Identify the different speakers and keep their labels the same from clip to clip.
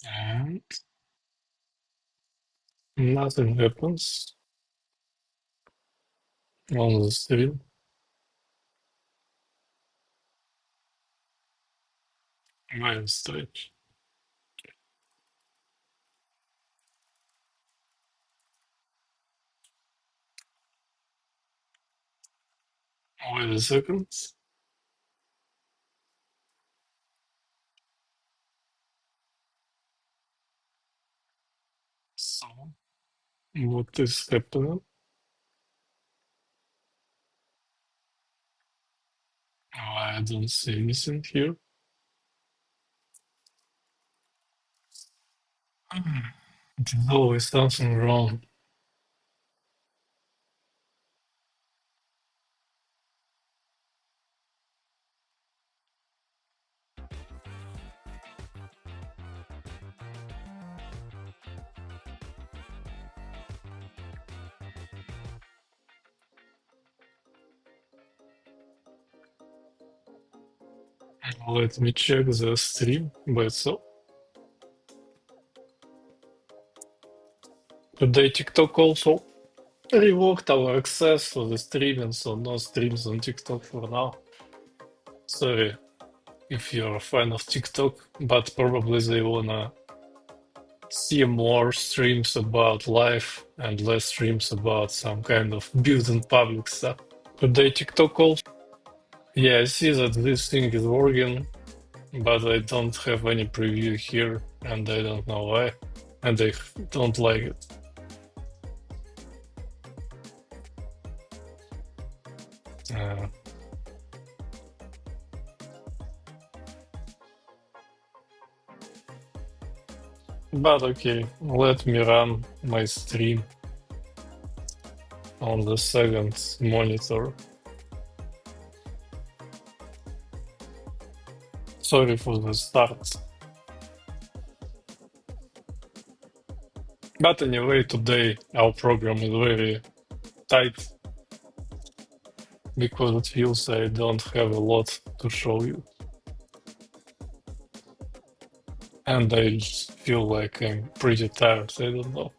Speaker 1: And nothing happens on the stream. Very strange. Wait a second. So, what is happening? Oh, I don't see anything here. There's always something wrong. Let me check the stream by itself. Today TikTok also revoked our access for the streaming, so no streams on TikTok for now. Sorry if you're a fan of TikTok, but probably they wanna see more streams about life and less streams about some kind of building public stuff. Today TikTok also. Yeah, I see that this thing is working, but I don't have any preview here, and I don't know why, and I don't like it. Uh, but okay, let me run my stream on the second monitor. Sorry for the start. But anyway, today our program is very tight because it feels I don't have a lot to show you. And I just feel like I'm pretty tired, I don't know.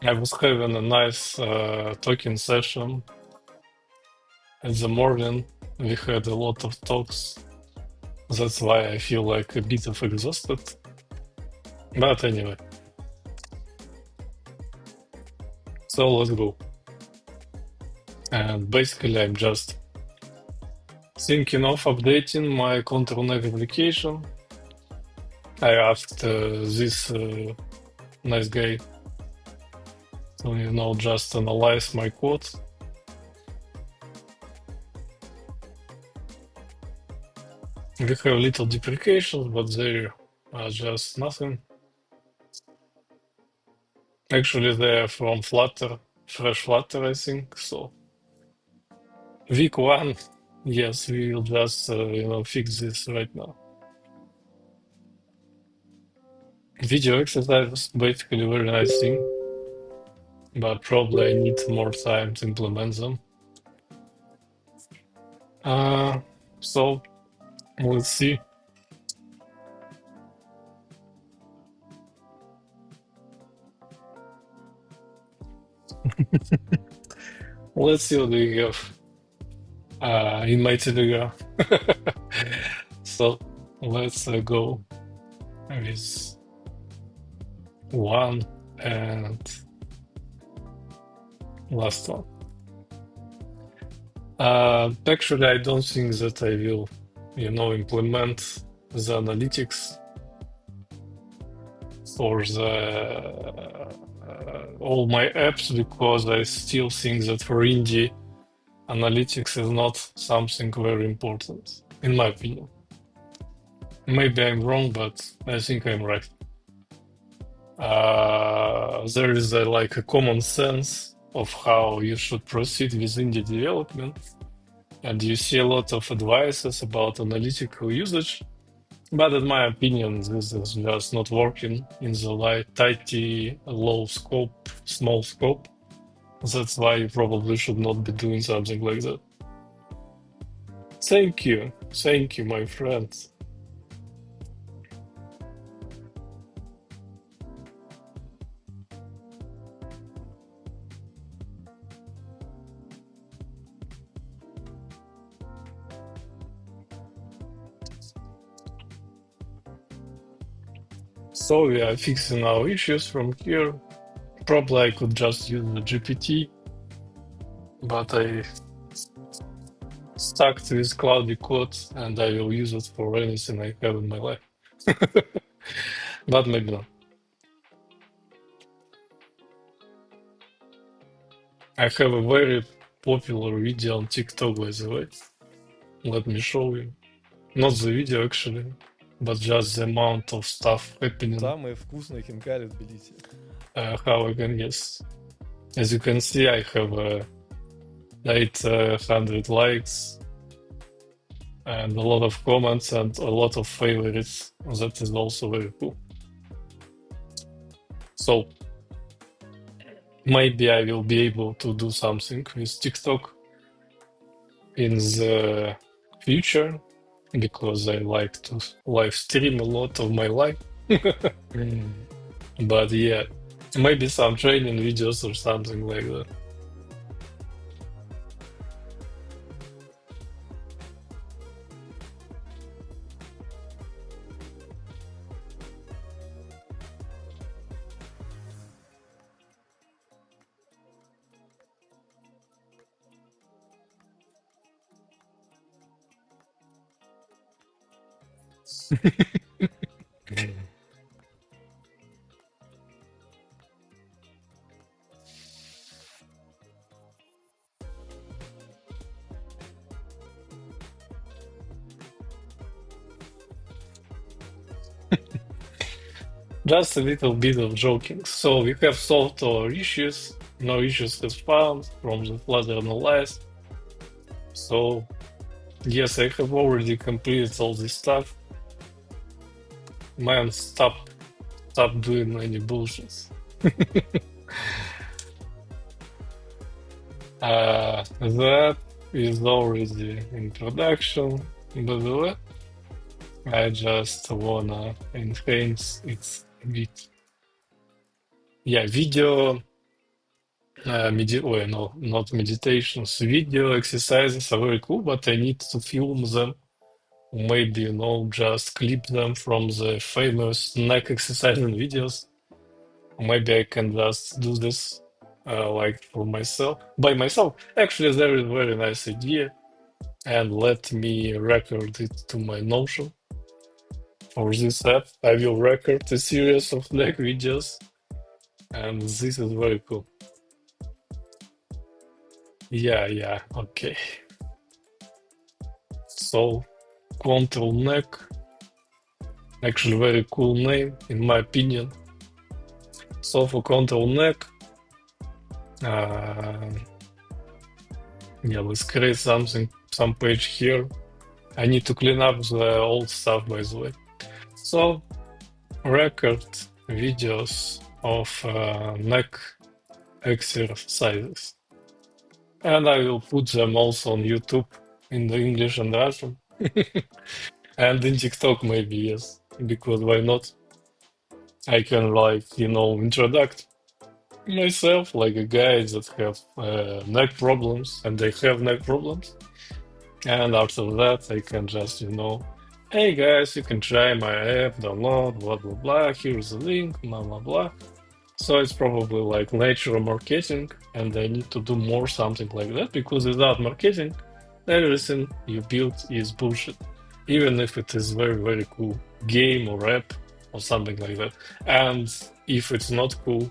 Speaker 1: I was having a nice talking session in the morning. We had a lot of talks. That's why I feel like a bit of exhausted. But anyway, so let's go. And basically, I'm just thinking of updating my control nav application. I asked this nice guy to, just analyze my code. We have little deprecations, but they are just nothing. Actually, they are from Flutter, fresh Flutter, I think. So week one, yes, we will just fix this right now. Video exercise basically a very nice thing, but probably I need more time to implement them. So let's see. Let's see what we have in my Telegram. So let's go with one and last one. Actually, I don't think that I will, implement the analytics for the all my apps because I still think that for indie, analytics is not something very important, in my opinion. Maybe I'm wrong, but I think I'm right. There is like a common sense of how you should proceed with indie development, and you see a lot of advices about analytical usage. But in my opinion, this is just not working in the tighty, low scope, small scope. That's why you probably should not be doing something like that. Thank you, my friends. So we are fixing our issues from here. Probably I could just use the GPT, but I stuck with Cloudy Code and I will use it for anything I have in my life. But maybe not. I have a very popular video on TikTok, by the way. Let me show you. Not the video, actually, but just the amount of stuff happening.
Speaker 2: Самые вкусные хинкали в Тбилиси.
Speaker 1: How I can guess. As you can see, I have 800 likes and a lot of comments and a lot of favorites. That is also very cool. So maybe I will be able to do something with TikTok in the future because I like to live stream a lot of my life. But yeah, maybe some training videos or something like that. Just a little bit of joking. So we have solved our issues. No issues has found from the Flutter analyze. So yes, I have already completed all this stuff. Man, stop doing any bullshit. That is already in production. By the way, I just wanna enhance it a bit. Yeah, video. No, not meditations. Video exercises are very cool, but I need to film them. Maybe, just clip them from the famous neck exercising videos. Maybe I can just do this like for myself, by myself. Actually, there is a very nice idea, and let me record it to my Notion. For this app, I will record a series of neck videos, and this is very cool. Yeah, okay. So, Control Neck, actually very cool name in my opinion. So for Control Neck, yeah, let's create some page here. I need to clean up the old stuff, by the way. So record videos of neck exercises, and I will put them also on YouTube in the English and Russian, and in TikTok maybe, yes, because why not? I can introduce myself like a guy that have neck problems, and they have neck problems. And after that, I can just, hey guys, you can try my app, download, blah, blah, blah. Here's the link, blah, blah, blah. So it's probably like natural marketing, and I need to do more something like that because without marketing, everything you build is bullshit. Even if it is very, very cool game or app or something like that. And if it's not cool,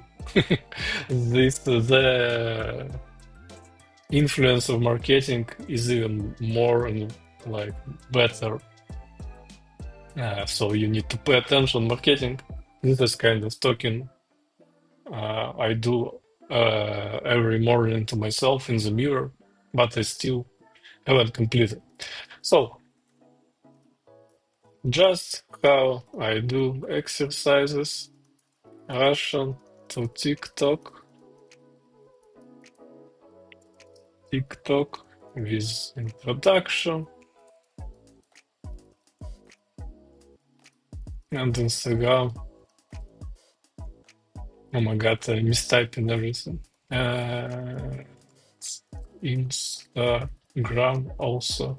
Speaker 1: the influence of marketing is even more and like better. So you need to pay attention marketing. This is kind of talking I do every morning to myself in the mirror, but I still haven't completed. So just how I do exercises, Russian to TikTok with introduction, and Instagram. Oh my god, I mistyping everything. Instagram also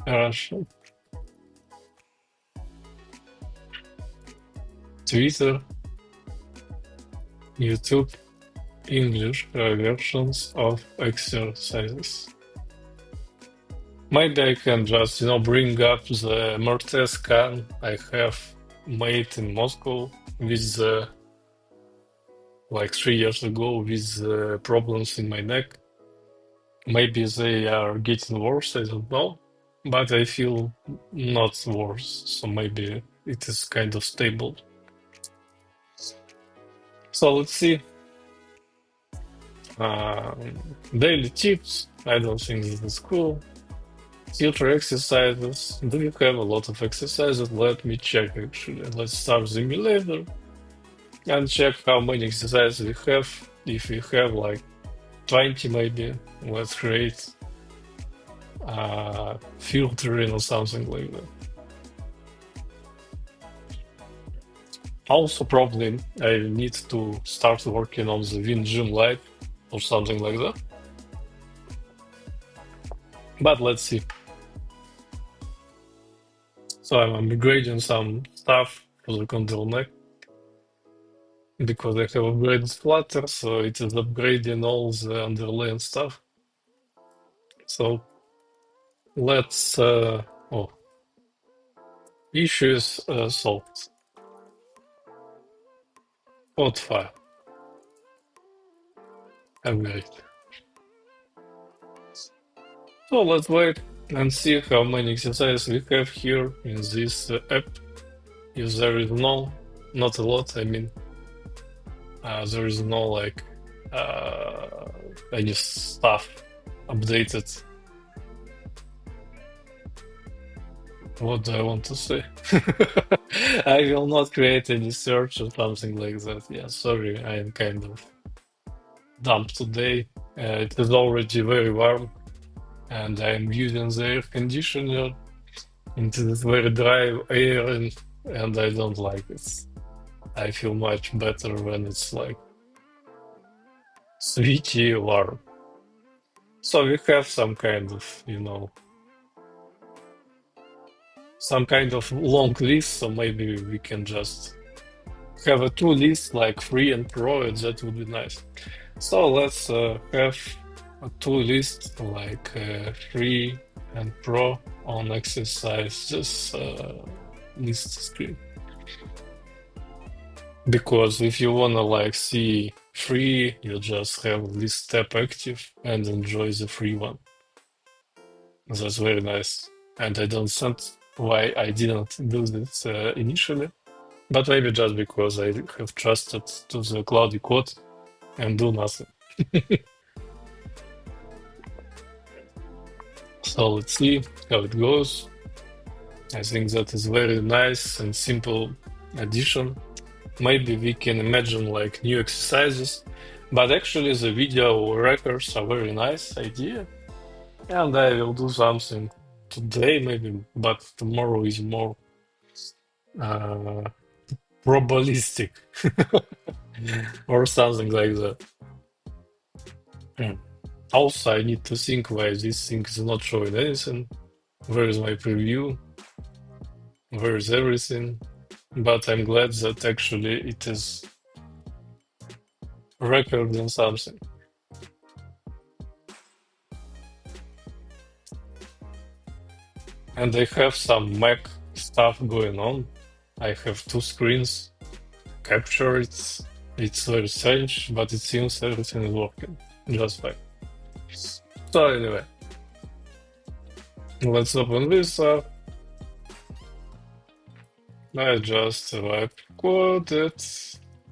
Speaker 1: Russian. Twitter, YouTube, English versions of exercises. Maybe I can just, bring up the MRT scan I have made in Moscow with, like 3 years ago, with problems in my neck. Maybe they are getting worse, I don't know. But I feel not worse, so maybe it is kind of stable. So let's see. Daily tips. I don't think this is cool. Future exercises. Do you have a lot of exercises? Let me check actually. Let's start the simulator and check how many exercises we have. If we have like 20 maybe, let's create filtering or something like that. Also, probably I need to start working on the Win Gym Lite or something like that. But let's see. So I'm upgrading some stuff for the control neck because I have upgraded Flutter, so it is upgrading all the underlying stuff. So let's issues solved. Code file. Upgrade. So let's wait and see how many exercises we have here in this app. If there is not a lot, I mean, there is no like any stuff updated. What do I want to say? I will not create any search or something like that. Yeah, sorry, I am kind of dumb today. It is already very warm, and I am using the air conditioner. It is very dry air, and I don't like it. I feel much better when it's like sweaty warm. So we have some kind of, some kind of long list, so maybe we can just have a two list like free and pro, and that would be nice. So let's have a two list like free and pro on exercises list screen. Because if you wanna like see free, you just have this step active and enjoy the free one. That's very nice. And I don't understand why I didn't do this initially, but maybe just because I have trusted to the Claude Code and do nothing. So let's see how it goes. I think that is very nice and simple addition. Maybe we can imagine like new exercises, but actually the video records are very nice idea. And I will do something today maybe, but tomorrow is more uh, probabilistic or something like that. Also, I need to think why this thing is not showing anything. Where is my preview? Where is everything? But I'm glad that actually it is recording something. And I have some Mac stuff going on. I have two screens. Capture it. It's very strange, but it seems everything is working just fine. So anyway, let's open this up. I just coded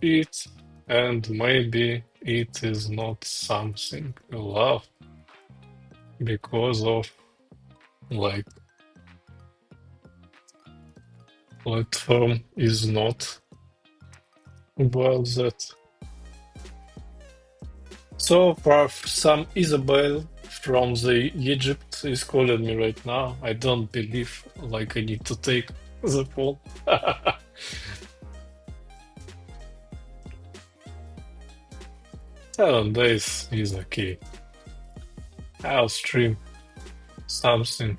Speaker 1: it, and maybe it is not something allowed because of like platform is not about that. So far, some Isabel from the Egypt is calling me right now. I don't believe like I need to take the phone. 7 days is okay. I'll stream something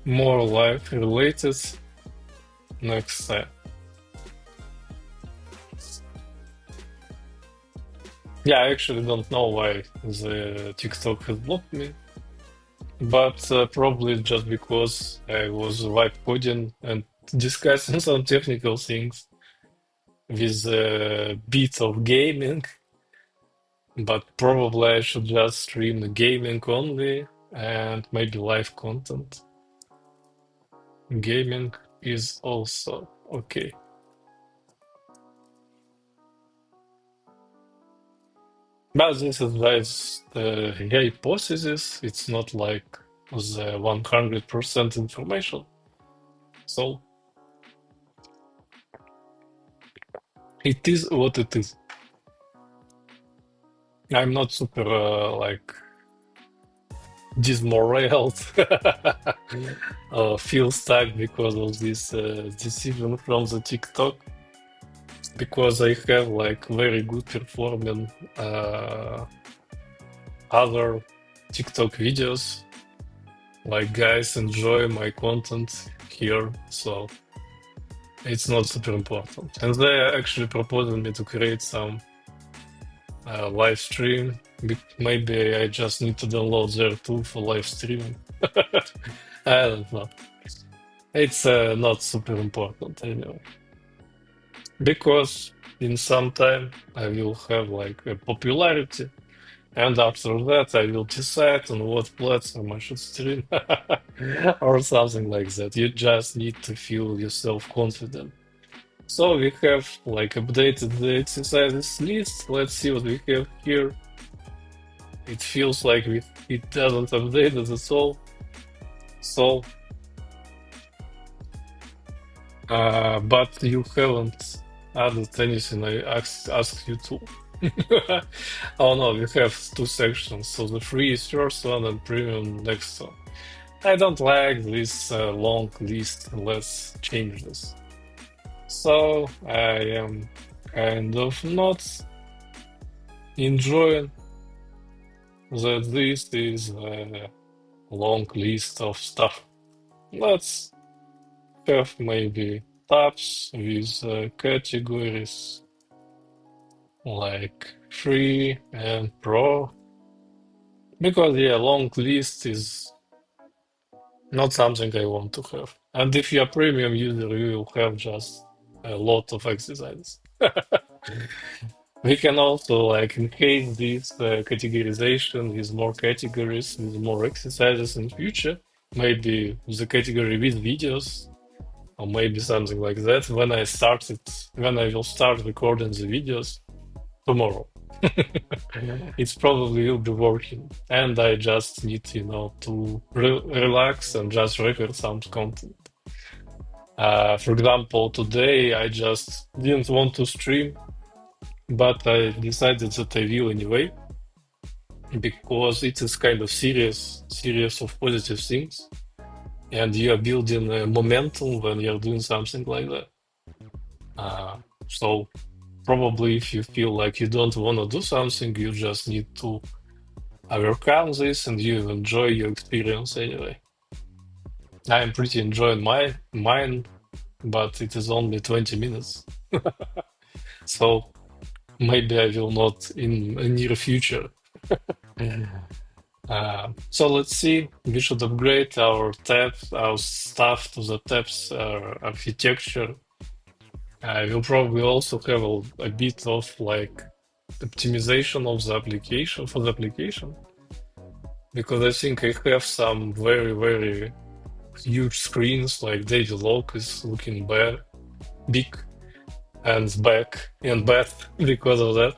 Speaker 1: more life related next time. Yeah, I actually don't know why the TikTok has blocked me, but probably just because I was vibe coding and discussing some technical things with a bit of gaming. But probably I should just stream gaming only and maybe live content. Gaming is also okay. But this is just the hypothesis. It's not like the 100% information. So it is what it is. I'm not super like dismoraled or feel stuck because of this decision from the TikTok. Because I have like very good performing other TikTok videos. Like guys enjoy my content here, so it's not super important. And they are actually proposing me to create some live stream. Maybe I just need to download their tool for live streaming. I don't know. It's not super important anyway. Because in some time I will have like a popularity, and after that I will decide on what platform I should stream or something like that. You just need to feel yourself confident. So we have like updated the exercises list. Let's see what we have here. It feels like it doesn't update it at all. So, but you haven't added anything I asked you to. Oh no, we have two sections. So the free is first one and premium next one. I don't like this long list. Let's change this. So I am kind of not enjoying that this is a long list of stuff. Let's have maybe tabs with categories like free and pro. Because yeah, long list is not something I want to have. And if you're a premium user, you will have just a lot of exercises. We can also like enhance this categorization with more categories, with more exercises in future. Maybe the category with videos, or maybe something like that. When I will start recording the videos tomorrow, it's probably will be working, and I just need, to relax and just record some content. For example, today I just didn't want to stream, but I decided that I will anyway, because it is kind of series of positive things, and you are building a momentum when you're doing something like that. So probably if you feel like you don't want to do something, you just need to overcome this, and you enjoy your experience anyway. I am pretty enjoying mine, but it is only 20 minutes, so maybe I will not in a near future. So let's see. We should upgrade our tabs, our stuff to the tabs architecture. We'll probably also have a bit of like optimization of the application for the application, because I think I have some very, very huge screens, like daily log is looking big and back and bad because of that.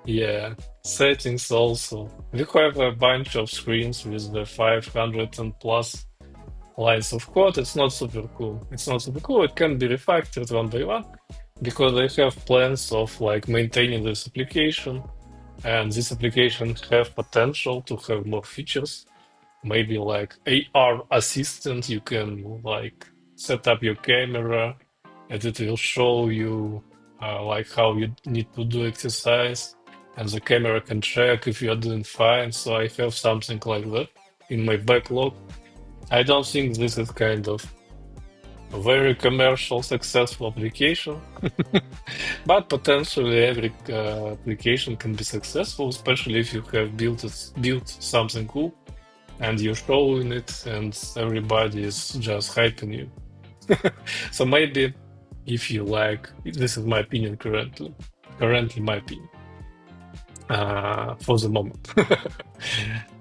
Speaker 1: Yeah, settings also. We have a bunch of screens with the 500 and plus lines of code. It's not super cool. It's not super cool. It can be refactored one by one, because I have plans of like maintaining this application, and this application have potential to have more features. Maybe like AR assistant, you can like set up your camera and it will show you like how you need to do exercise, and the camera can check if you are doing fine. So I have something like that in my backlog. I don't think this is kind of a very commercial, successful application. But potentially every application can be successful, especially if you have built something cool and you're showing it and everybody is just hyping you. So maybe if you like, this is my opinion currently my opinion, for the moment.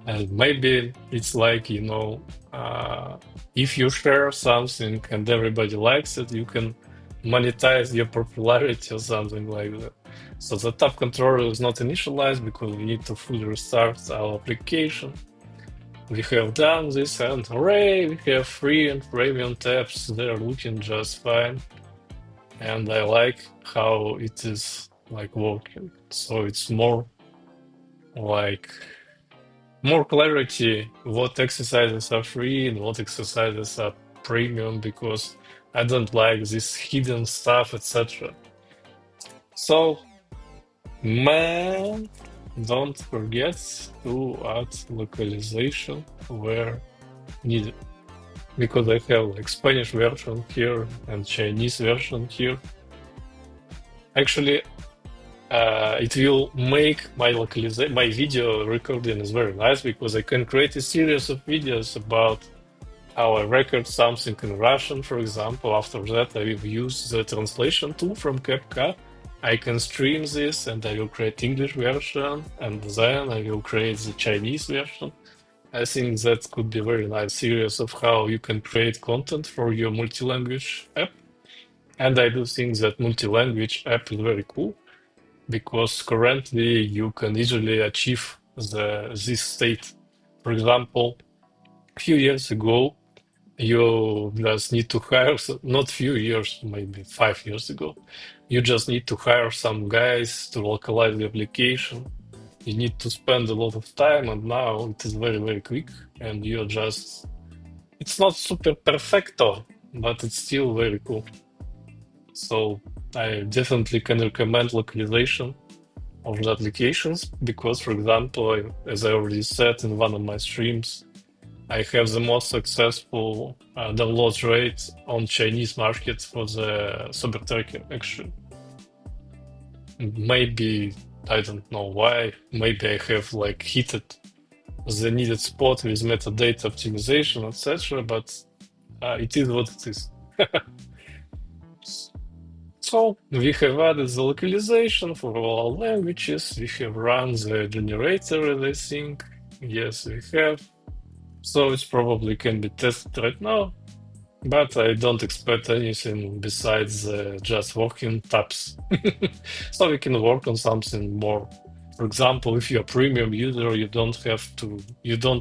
Speaker 1: And maybe it's like, if you share something and everybody likes it, you can monetize your popularity or something like that. So the tab controller is not initialized because we need to fully restart our application. We have done this, and hooray, we have free and premium tabs. They're looking just fine. And I like how it is like working. So it's like more clarity what exercises are free and what exercises are premium, because I don't like this hidden stuff, etc. So, man, don't forget to add localization where needed. Because I have like Spanish version here and Chinese version here. Actually, it will make my video recording is very nice, because I can create a series of videos about how I record something in Russian, for example. After that, I will use the translation tool from CapCut. I can stream this and I will create English version, and then I will create the Chinese version. I think that could be a very nice series of how you can create content for your multi-language app. And I do think that multi-language app is very cool, because currently you can easily achieve this state. For example, a few years ago, you just need to hire, not few years, maybe 5 years ago, you just need to hire some guys to localize the application. You need to spend a lot of time, and now it is very, very quick, and it's not super perfecto, but it's still very cool. So I definitely can recommend localization of the applications, because, for example, as I already said in one of my streams, I have the most successful download rate on Chinese market for the Super Tracker, actually. Maybe, I don't know why, maybe I have like hit the needed spot with metadata optimization, etc., but it is what it is. So we have added the localization for all languages. We have run the generator, I think. Yes, we have. So it probably can be tested right now, but I don't expect anything besides just working tabs. So we can work on something more. For example, if you're a premium user, you don't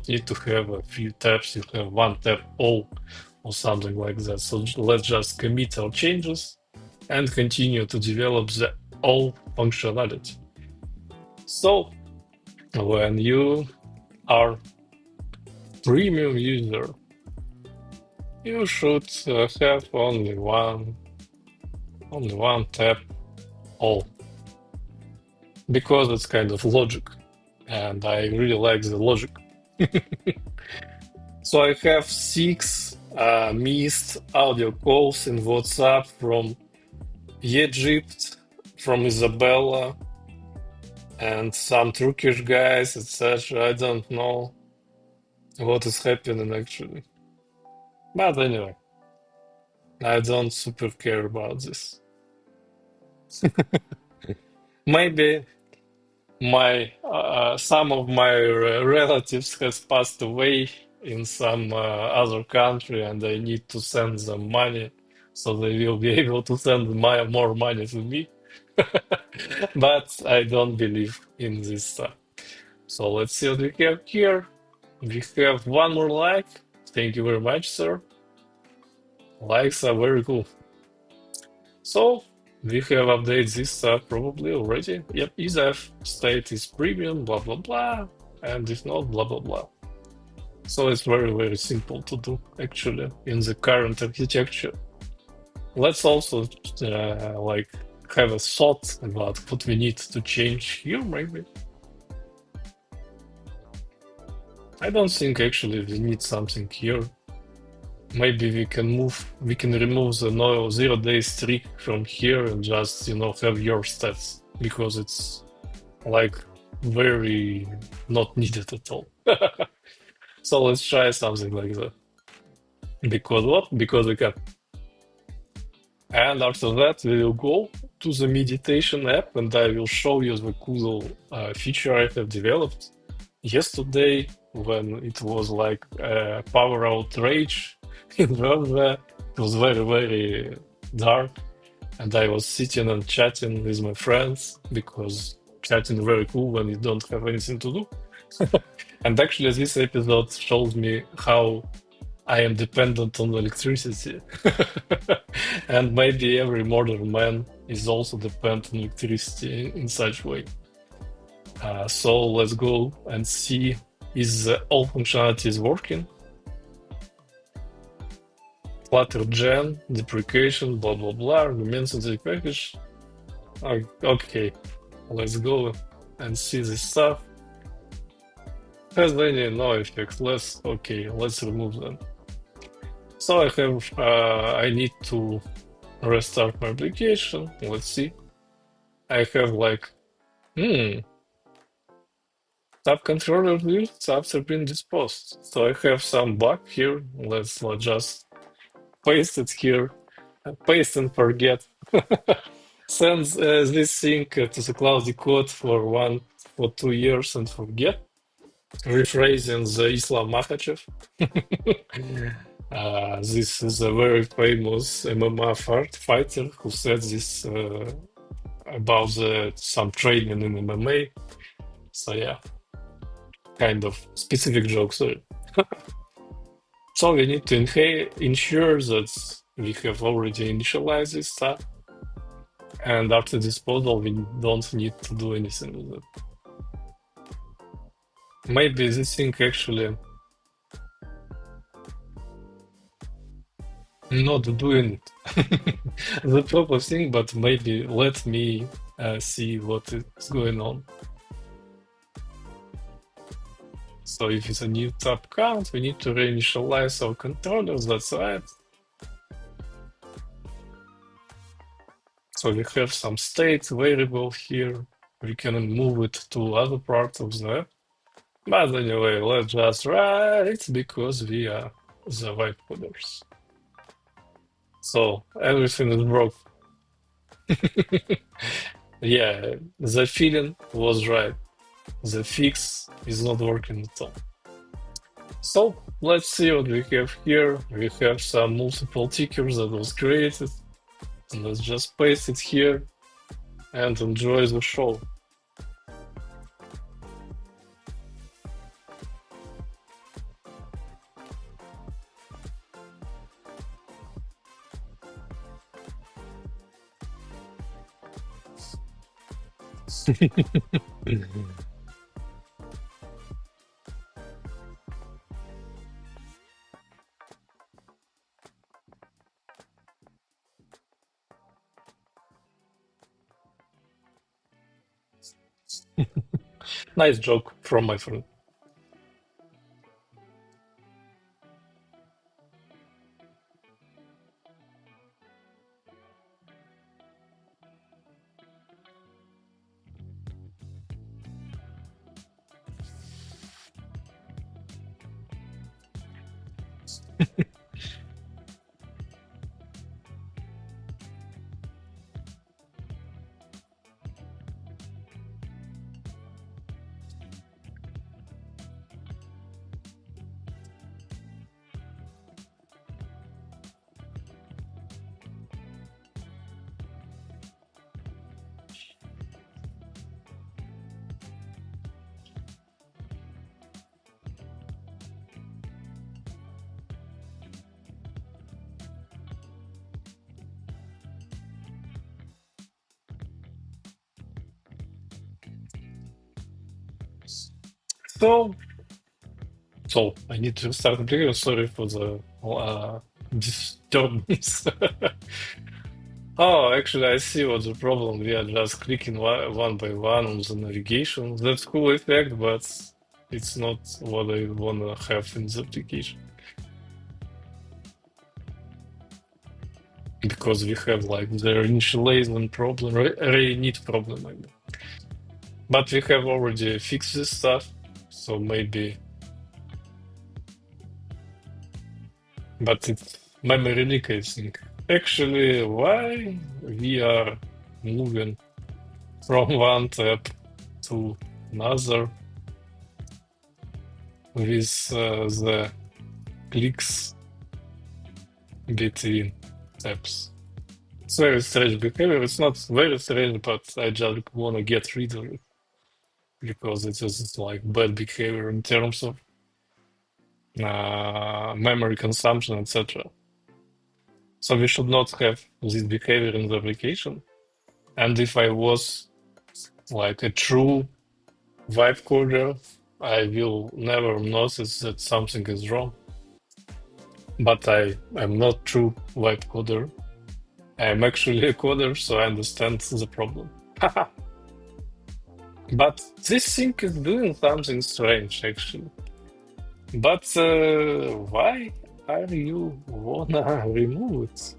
Speaker 1: need to have a few tabs, you have one tab all or something like that. So let's just commit our changes and continue to develop the all functionality. So when you are premium user, you should have only one tab all, because it's kind of logic, and I really like the logic. So I have 6 missed audio calls in WhatsApp from Egypt, from Isabella, and some Turkish guys, etc. I don't know what is happening actually. But anyway, I don't super care about this. Maybe my some of my relatives has passed away in some other country, and I need to send them money, so they will be able to send more money to me. But I don't believe in this stuff. So let's see what we have here. We have one more like. Thank you very much, sir. Likes are very cool. So we have updated this stuff probably already. Yep, isF state is premium, blah blah blah, and if not, blah blah blah. So it's very, very simple to do actually in the current architecture. Let's also like have a thought about what we need to change here, maybe. I don't think actually we need something here. maybe we can remove the no 0 day streak from here and just, have your stats because it's like very not needed at all. So let's try something like that. Because what? Because we can. And after that, we will go to the meditation app and I will show you the cool feature I have developed yesterday when it was like power outrage in Russia. It was very, very dark and I was sitting and chatting with my friends because chatting very cool when you don't have anything to do. And actually, this episode shows me how I am dependent on electricity. And maybe every modern man is also dependent on electricity in such way. So let's go and see is all functionality working. Flutter gen, deprecation, blah blah blah, argument synthetic package. Okay, let's go and see this stuff. Has any no effect? Let's remove them. So I need to restart my application. Let's see. I have like, tab controller tabs have been disposed. So I have some bug here. Let's just paste it here. Paste and forget. Send this thing to the Claude Code for 2 years and forget. Rephrasing the Islam Makhachev. This is a very famous MMA fighter who said this about some training in MMA. So yeah, kind of specific joke, sorry. So we need to ensure that we have already initialized this stuff. And after disposal, we don't need to do anything with it. Maybe this thing actually not doing the proper thing, but maybe let me see what is going on. So if it's a new tab count, we need to reinitialize our controllers, that's right. So we have some state variable here. We can move it to other parts of the app. But anyway, let's just write because we are the white coders. So everything is broke. Yeah, the feeling was right. The fix is not working at all. So let's see what we have here. We have some multiple tickers that was created. Let's just paste it here and enjoy the show. Nice joke from my friend. So, so I need to start again. Sorry for the disturbance. Oh, actually, I see what's the problem. We are just clicking one by one on the navigation. That's cool effect, but it's not what I wanna have in the application. because we have like the initialization problem, re-init problem, I mean. But we have already fixed this stuff, so maybe. But it's memory leak, I think. Actually, why we are moving from one tab to another with the clicks between tabs? It's very strange behavior. It's not very strange, but I just want to get rid of it because it is like bad behavior in terms of memory consumption, etc. So we should not have this behavior in the application. And if I was like a true vibe coder, I will never notice that something is wrong. But I am not true vibe coder. I am actually a coder, so I understand the problem. But this thing is doing something strange, actually. But why are you wanna remove it?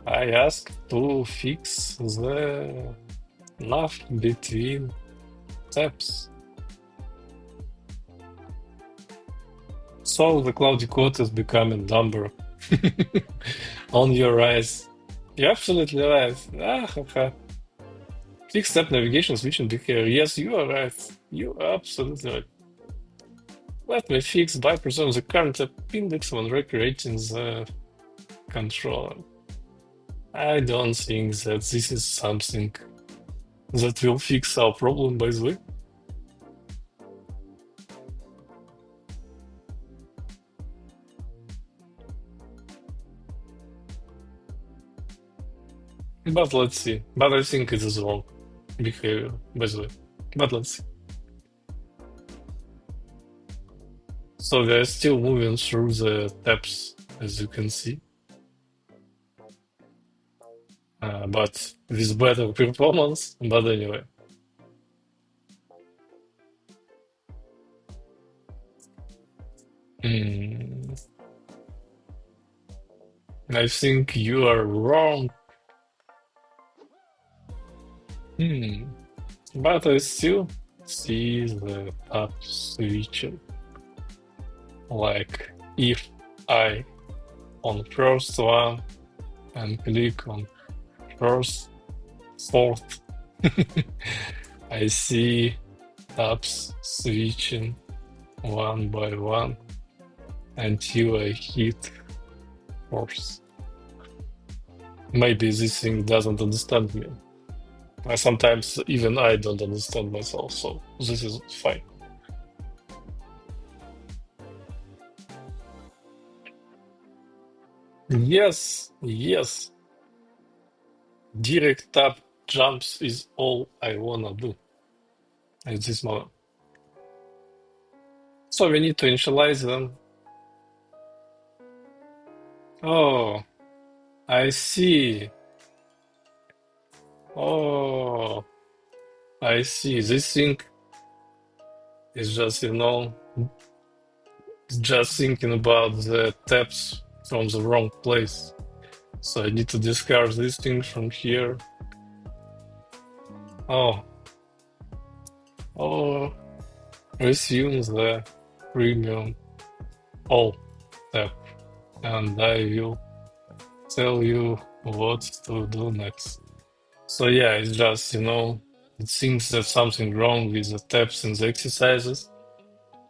Speaker 1: I asked to fix the nav between tabs. So the Claude Code is becoming dumber on your eyes. You're absolutely right. Fixed step navigation switching behavior. Yes, you are right. You are absolutely right. Let me fix by preserving the current app index when recreating the controller. I don't think that this is something that will fix our problem, by the way. But let's see. But I think it is wrong behavior, by the way. But let's see. So we are still moving through the tabs, as you can see. But with better performance. But anyway. I think you are wrong. But I still see the tab switching. Like if I on first one and click on first, fourth, I see tabs switching one by one until I hit fourth. Maybe this thing doesn't understand me. Sometimes even I don't understand myself, so this is fine. Yes, yes. Direct tab jumps is all I wanna do at this moment. So we need to initialize them. Oh, I see. Oh, I see. This thing is just, just thinking about the tabs from the wrong place. So I need to discard this thing from here. Oh, resume the premium all tab, and I will tell you what to do next. So yeah, it's just, it seems that something wrong with the tabs and the exercises.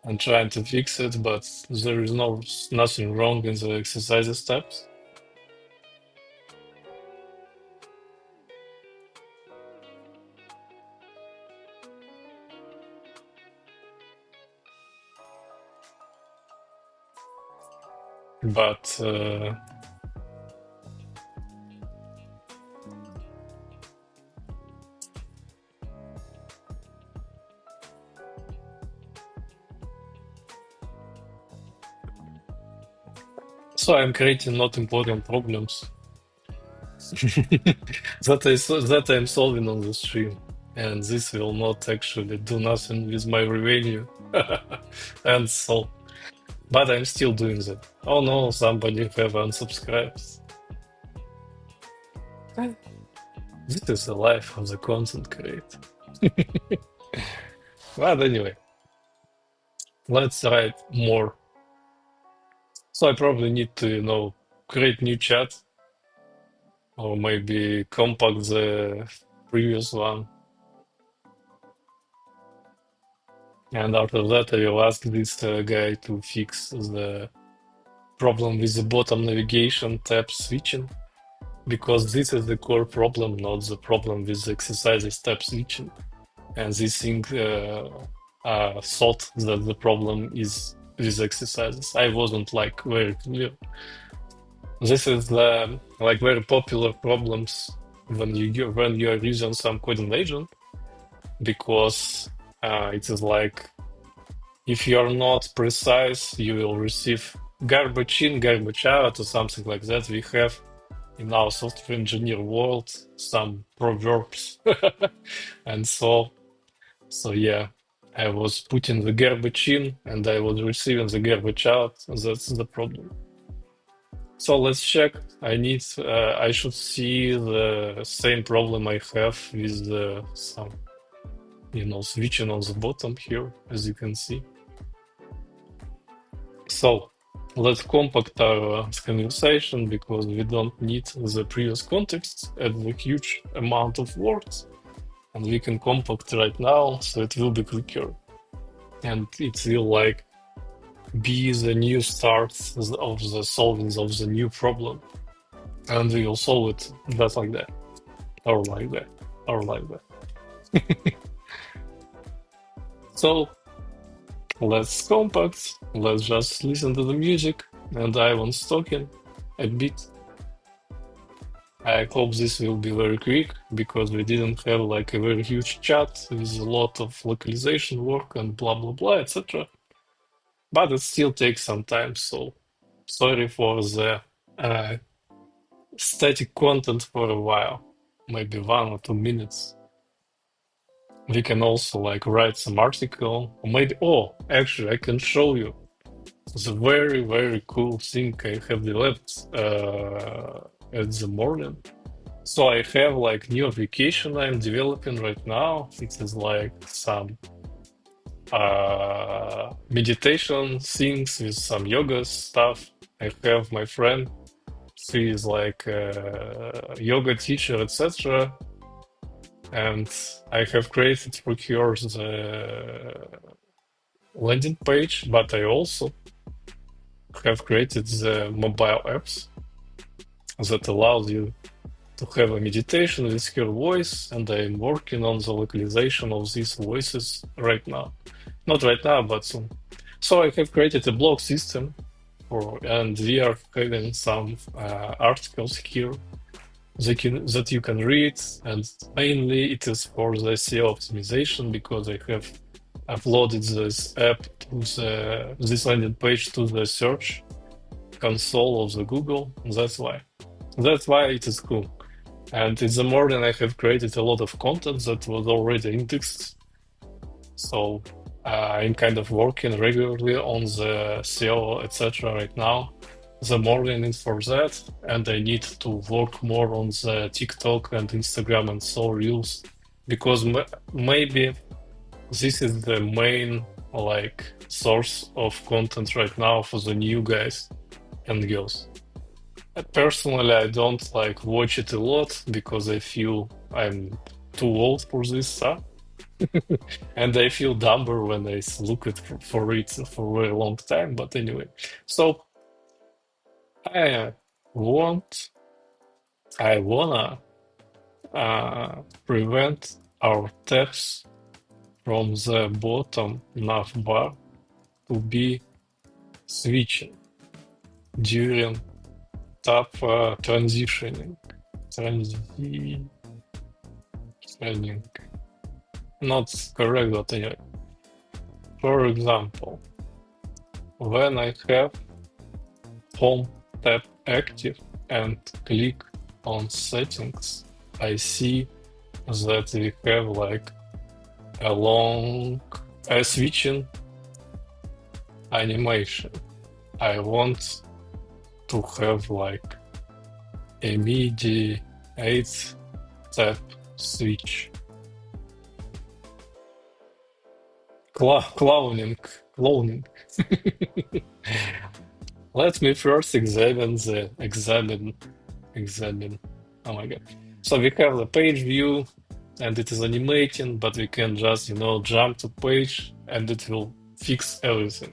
Speaker 1: I'm trying to fix it, but there is nothing wrong in the exercises tabs. But so I'm creating not important problems that I'm solving on the stream, and this will not actually do nothing with my revenue, and so. But I'm still doing that. Oh no, somebody have unsubscribed. This is the life of the content creator. But anyway, let's write more. So I probably need to, create new chat or maybe compact the previous one. And after that, I will ask this guy to fix the problem with the bottom navigation tab switching, because this is the core problem, not the problem with the exercises tab switching. And this thing thought that the problem is with exercises. I wasn't like very clear. This is like very popular problems when you are using some coding agent, because it is like if you are not precise, you will receive garbage in, garbage out, or something like that. We have in our software engineer world some proverbs, and so yeah, I was putting the garbage in and I was receiving the garbage out. That's the problem. So let's check. I should see the same problem I have with some, switching on the bottom here, as you can see. So let's compact our conversation, because we don't need the previous context and the huge amount of words. And we can compact right now, so it will be quicker. And it will like be the new start of the solving of the new problem. And we will solve it just like that, or like that, or like that. So let's compact, let's just listen to the music, and Ivan's talking a bit. I hope this will be very quick, because we didn't have like a very huge chat with a lot of localization work and blah blah blah, etc. But it still takes some time, so sorry for the uh, static content for a while, maybe 1 or 2 minutes. We can also like write some article, or maybe, oh, actually I can show you the very, very cool thing I have developed at the morning. So I have like new application I'm developing right now. It is like some meditation things with some yoga stuff. I have my friend, she is like a yoga teacher, etc. And I have created for her the landing page, but I also have created the mobile apps that allows you to have a meditation with her voice, and I'm working on the localization of these voices right now. Not right now, but soon. So I have created a blog system and we are having some articles here that you can read, and mainly it is for the SEO optimization, because I have uploaded this app to this landing page to the search console of the Google. That's why it is cool. And in the morning I have created a lot of content that was already indexed. So I'm kind of working regularly on the SEO, etc. right now. The morning is for that, and I need to work more on the TikTok and Instagram and so Reels, because maybe this is the main like source of content right now for the new guys and girls. Personally, I don't like watch it a lot because I feel I'm too old for this stuff. And I feel dumber when I look at for it for a very long time. But anyway, so I wanna prevent our tabs from the bottom nav bar to be switching during tab transitioning. Transitioning. Not correct, but anyway. For example, when I have Home tab active and click on settings, I see that we have like a long switching animation. I want to have like immediate 8 tap switch. Cloning. Let me first examine. Oh my god. So we have the page view and it is animating, but we can just, jump to page and it will fix everything.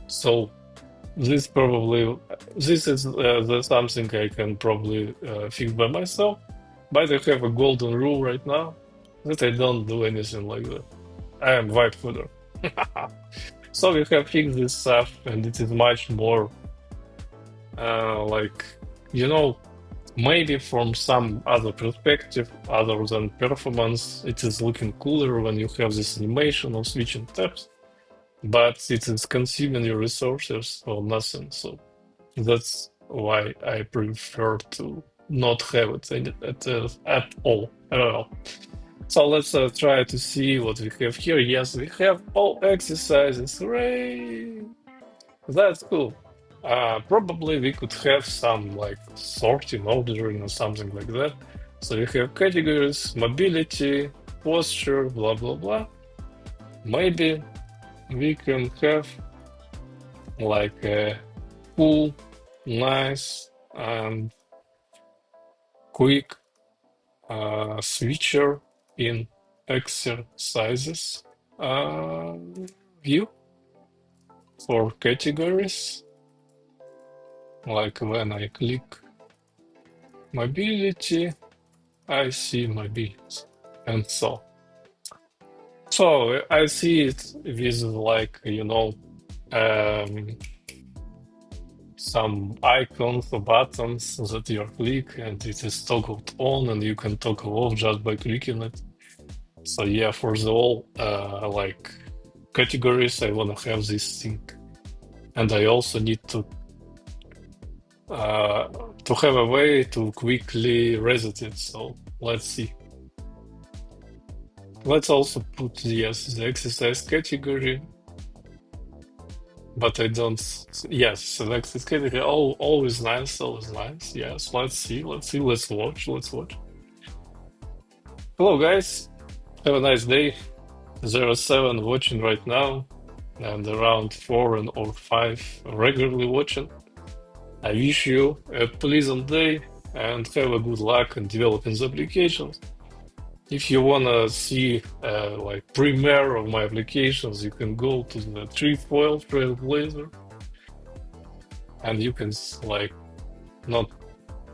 Speaker 1: So this is something I can probably fix by myself, but I have a golden rule right now that I don't do anything like that. I am white footer. So we have fixed this stuff, and it is much more like, maybe from some other perspective, other than performance, it is looking cooler when you have this animation of switching tabs, but it is consuming your resources for nothing. So that's why I prefer to not have it at all. So let's try to see what we have here. Yes, we have all exercises. Hooray! That's cool. Probably we could have some like sorting, ordering, or something like that. So we have categories, mobility, posture, blah blah blah. Maybe we can have like a cool, nice, and quick switcher in exercises view for categories. Like when I click mobility, I see mobility, and so I see it with like some icons or buttons that you click, and it is toggled on, and you can toggle off just by clicking it. So yeah, for the all like categories, I wanna have this thing, and I also need to have a way to quickly reset it. So let's see. Let's also put the exercise category, but I don't. Yes, select this category. Oh, always nice, always nice. Yes, let's see. Let's watch. Hello, guys. Have a nice day. There are 7 watching right now, and around 4 or 5 regularly watching. I wish you a pleasant day and have a good luck in developing the applications. If you wanna see like premiere of my applications, you can go to the trefoil Trailblazer, and you can like not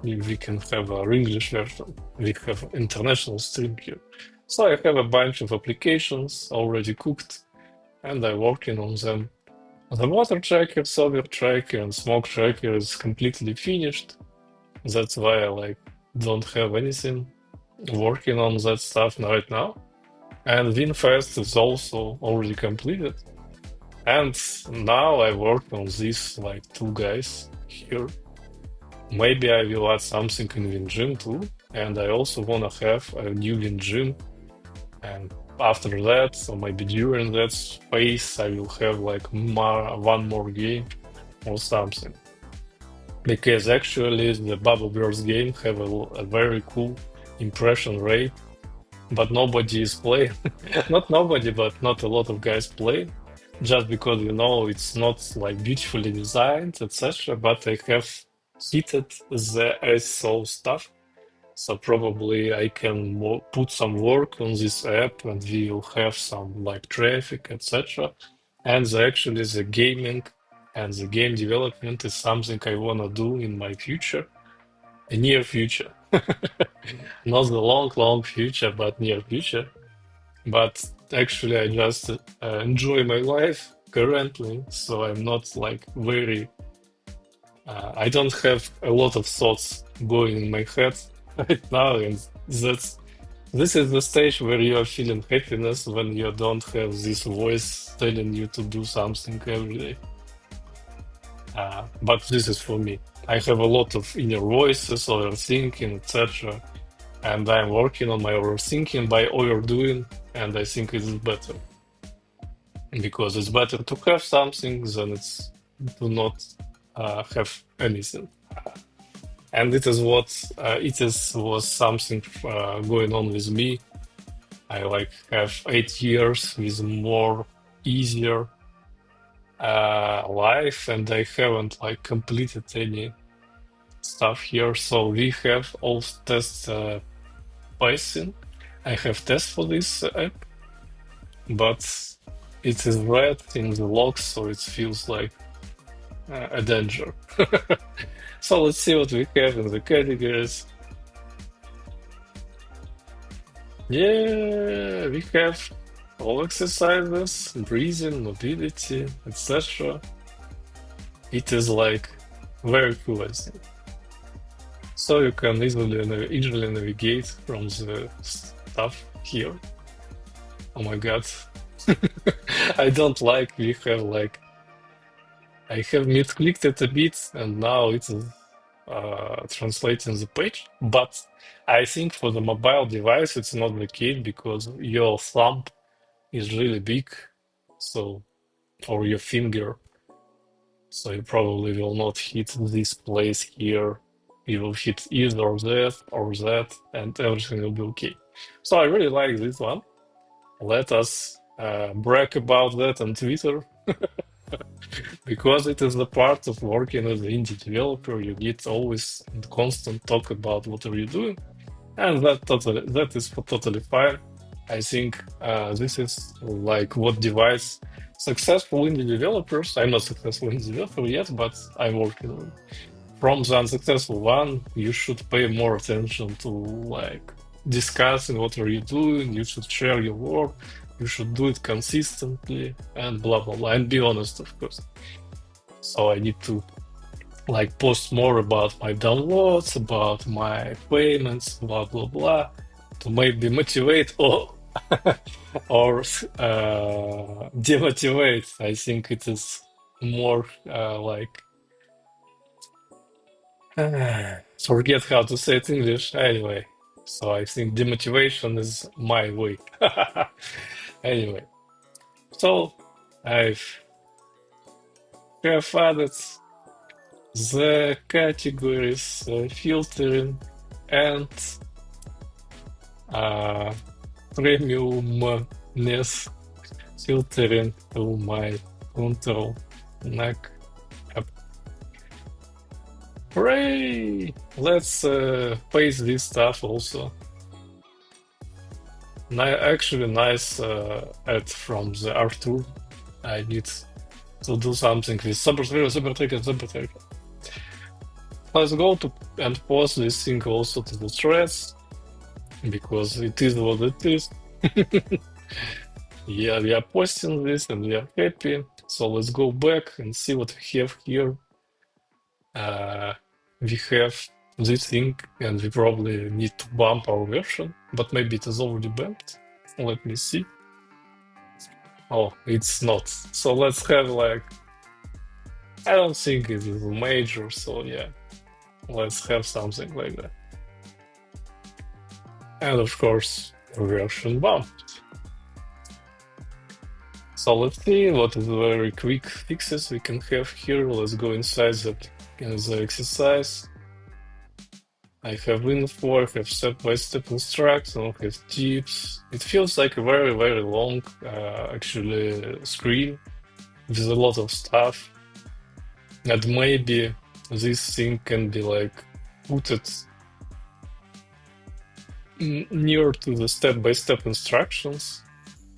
Speaker 1: we can have our English version. We have international stream here. So I have a bunch of applications already cooked, and I'm working on them. The water tracker, solver tracker, and smoke tracker is completely finished. That's why I like don't have anything working on that stuff right now. And WinFast is also already completed. And now I work on these like 2 guys here. Maybe I will add something in WinGym too. And I also wanna have a new WinGym. And after that, or maybe during that space, I will have like one more game or something. Because actually the Bubble Burst game have a very cool impression rate, but nobody is playing. Not nobody, but not a lot of guys play. Just because it's not like beautifully designed, etc. But I have heated the SEO stuff, so probably I can put some work on this app, and we will have some like traffic, etc. And actually, the gaming and the game development is something I wanna do in my future, a near future, not the long future, but near future. But actually, I just enjoy my life currently, so I'm not like very. I don't have a lot of thoughts going in my head right now, and this is the stage where you are feeling happiness when you don't have this voice telling you to do something every day. But this is for me. I have a lot of inner voices, overthinking, etc. And I'm working on my overthinking by overdoing, and I think it is better. Because it's better to have something than it's to not have anything. And it is what it is was something going on with me. I like have 8 years with more easier life, and I haven't like completed any stuff here. So we have all tests passing. I have tests for this app, but it is red in the logs, so it feels like a danger. So let's see what we have in the categories. Yeah, we have all exercises, breathing, mobility, etc. It is like very cool, I think. So you can easily navigate from the stuff here. Oh my god. I don't like we have like I have misclicked it a bit and now it is translating the page. But I think for the mobile device it's not the case because your thumb is really big, so or your finger, so you probably will not hit this place here. You will hit either or that, and everything will be okay. So I really like this one. Let us brag about that on Twitter because it is the part of working as an indie developer. You get always and constant talk about what are you doing, and that is totally fine. I think this is like what divides successful indie developers. I'm not successful indie developer yet, but I'm working on it. From the unsuccessful one. You should pay more attention to like discussing what are you doing. You should share your work. You should do it consistently and blah blah blah. And be honest, of course. So I need to like post more about my downloads, about my payments, blah blah blah, to maybe motivate or or demotivate. I think it is more like forget how to say it in English anyway. So I think demotivation is my way. Anyway, so I've have added the categories filtering and uh, premiumness filtering to my control Mac app. Hooray! Let's paste this stuff also. Actually, nice add from the Arthur. I need to do something with super trigger. Let's go to and post this thing also to the threads because it is what it is. Yeah, we are posting this and we are happy. So let's go back and see what we have here. We have this thing and we probably need to bump our version, but maybe it is already bumped. Let me see. Oh, it's not. So let's have like, I don't think it is major, so yeah, let's have something like that. And of course, version bumped. So let's see what is the very quick fixes we can have here. Let's go inside the exercise. I have info, I have step-by-step instructions, I have tips. It feels like a very, very long, actually, screen with a lot of stuff. And maybe this thing can be like put it near to the step-by-step instructions,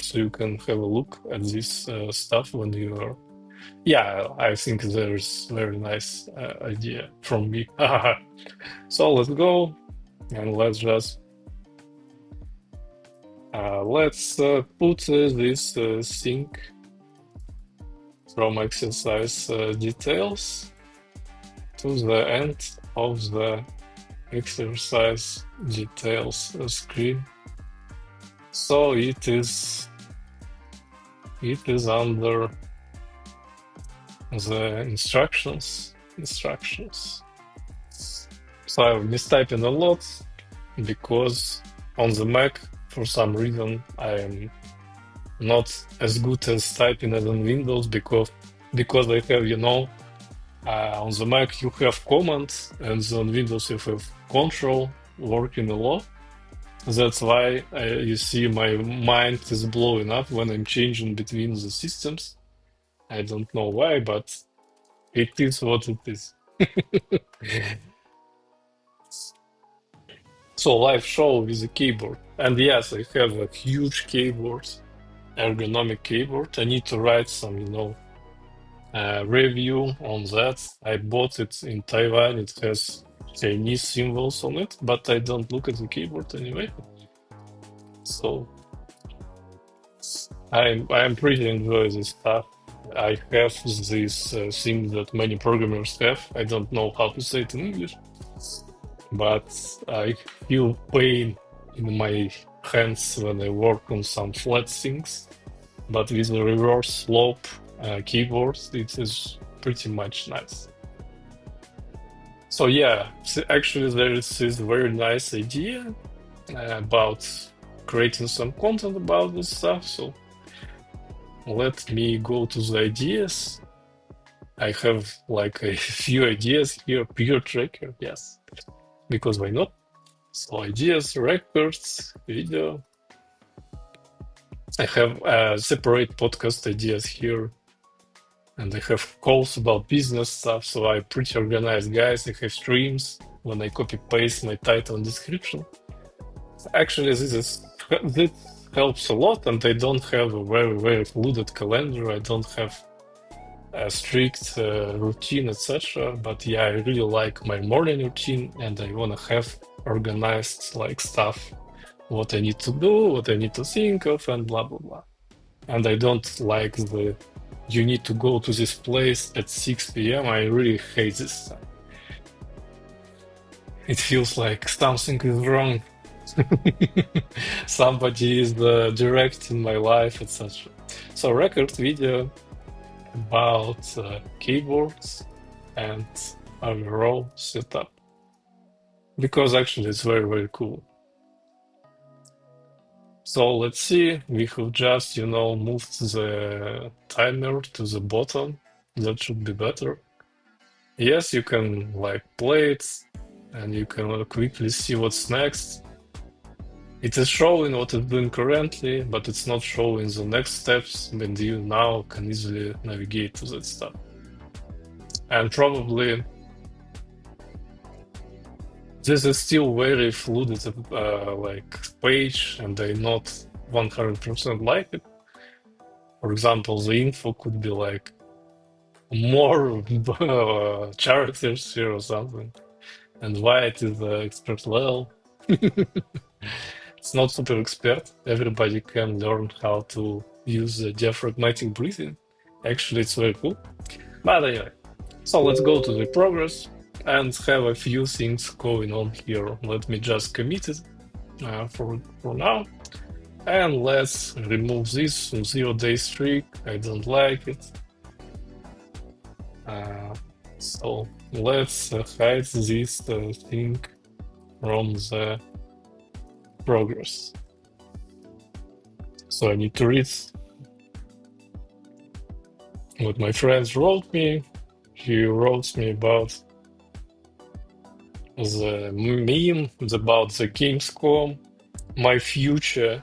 Speaker 1: so you can have a look at this stuff when you are. Yeah, I think there's very nice idea from me. So let's go and let's just let's put this thing from exercise details to the end of the exercise details screen. So it is under the instructions. So I'm mistyping a lot because on the Mac, for some reason, I am not as good as typing as on Windows because I have, On the Mac, you have command, and on Windows, you have control working a lot. That's why you see my mind is blowing up when I'm changing between the systems. I don't know why, but it is what it is. So live show with a keyboard. And yes, I have a huge keyboard, ergonomic keyboard. I need to write some, review on that. I bought it in Taiwan. It has Chinese symbols on it, but I don't look at the keyboard anyway. So I'm pretty enjoy this stuff. I have this thing that many programmers have. I don't know how to say it in English, but I feel pain in my hands when I work on some flat things. But with the reverse slope keyboard, it is pretty much nice. So yeah, actually there is this very nice idea about creating some content about this stuff. So let me go to the ideas. I have like a few ideas here. Pure tracker, yes, because why not? So ideas, records, video. I have separate podcast ideas here, and I have calls about business stuff. So I'm pretty organized, guys. I have streams when I copy paste my title and description. Actually, this helps a lot, and I don't have a very fluid calendar. I don't have a strict routine, etc. But yeah, I really like my morning routine, and I want to have organized like stuff, what I need to do, what I need to think of, and blah blah blah. And I don't like the you need to go to this place at 6 p.m. I really hate this stuff. It feels like something is wrong. Somebody is directing my life, etc. So record video about keyboards and overall setup, because actually it's very cool. So let's see, we have just moved the timer to the bottom. That should be better. Yes, you can like play it and you can quickly see what's next. It is showing what it's doing currently, but it's not showing the next steps, and you now can easily navigate to that stuff. And probably this is still very fluid like page, and I not 100% like it. For example, the info could be like more characters here or something, and why it is expert level. It's not super expert. Everybody can learn how to use the diaphragmatic breathing. Actually, it's very cool. But anyway, so let's go to the progress and have a few things going on here. Let me just commit it for now. And let's remove this 0-day streak. I don't like it. So let's hide this thing from the progress. So I need to read what my friends wrote me. He wrote me about the meme about the Gamescom, my future